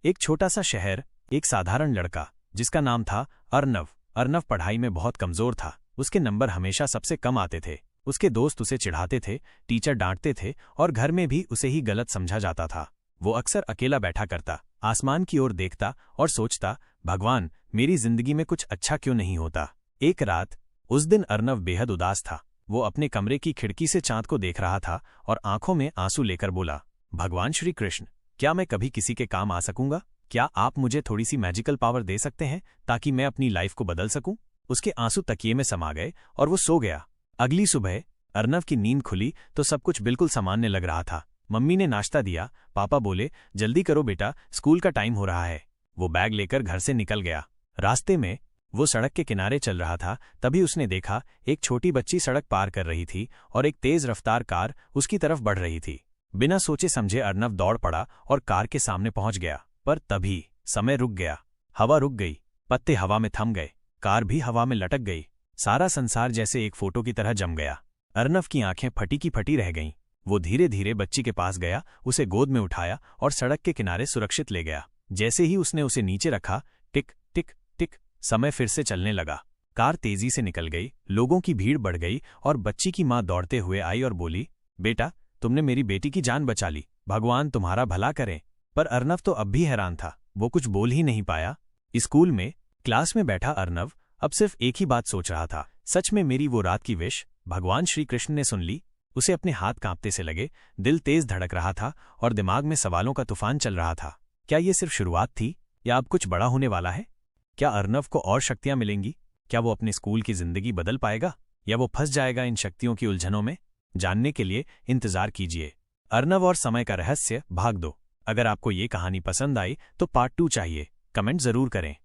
एक छोटा सा शहर, एक साधारण लड़का जिसका नाम था अर्नव। अर्नव पढ़ाई में बहुत कमजोर था। उसके नंबर हमेशा सबसे कम आते थे। उसके दोस्त उसे चिढ़ाते थे, टीचर डांटते थे और घर में भी उसे ही गलत समझा जाता था। वो अक्सर अकेला बैठा करता, आसमान की ओर देखता और सोचता, भगवान, मेरी जिंदगी में कुछ अच्छा क्यों नहीं होता। एक रात, उस दिन अर्नव बेहद उदास था। वो अपने कमरे की खिड़की से चांद को देख रहा था और आंखों में आंसू लेकर बोला, भगवान श्री कृष्ण, क्या मैं कभी किसी के काम आ सकूंगा? क्या आप मुझे थोड़ी सी मैजिकल पावर दे सकते हैं ताकि मैं अपनी लाइफ को बदल सकूं? उसके आंसू तकिए में समा गए और वो सो गया। अगली सुबह अर्नव की नींद खुली तो सब कुछ बिल्कुल सामान्य लग रहा था। मम्मी ने नाश्ता दिया। पापा बोले, जल्दी करो बेटा, स्कूल का टाइम हो रहा है। वो बैग लेकर घर से निकल गया। रास्ते में वो सड़क के किनारे चल रहा था, तभी उसने देखा एक छोटी बच्ची सड़क पार कर रही थी और एक तेज रफ्तार कार उसकी तरफ बढ़ रही थी। बिना सोचे समझे अर्नव दौड़ पड़ा और कार के सामने पहुंच गया। पर तभी समय रुक गया। हवा रुक गई, पत्ते हवा में थम गए, कार भी हवा में लटक गई। सारा संसार जैसे एक फोटो की तरह जम गया। अर्नव की आंखें फटी की फटी रह गईं। वो धीरे धीरे बच्ची के पास गया, उसे गोद में उठाया और सड़क के किनारे सुरक्षित ले गया। जैसे ही उसने उसे नीचे रखा, टिक टिक टिक, समय फिर से चलने लगा। कार तेजी से निकल गई, लोगों की भीड़ बढ़ गई और बच्ची की मां दौड़ते हुए आई और बोली, बेटा, तुमने मेरी बेटी की जान बचा ली, भगवान तुम्हारा भला करें। पर अर्नव तो अब भी हैरान था। वो कुछ बोल ही नहीं पाया। स्कूल में क्लास में बैठा अर्नव अब सिर्फ एक ही बात सोच रहा था, सच में मेरी वो रात की विश भगवान श्री कृष्ण ने सुन ली? उसे अपने हाथ कांपते से लगे, दिल तेज धड़क रहा था और दिमाग में सवालों का तूफान चल रहा था। क्या ये सिर्फ शुरुआत थी या अब कुछ बड़ा होने वाला है? क्या अर्नव को और शक्तियां मिलेंगी? क्या वो अपने स्कूल की जिंदगी बदल पाएगा या वो फंस जाएगा इन शक्तियों की उलझनों में? जानने के लिए इंतजार कीजिए। अर्नव और समय का रहस्य भाग 2। अगर आपको ये कहानी पसंद आई तो पार्ट 2 चाहिए, कमेंट जरूर करें।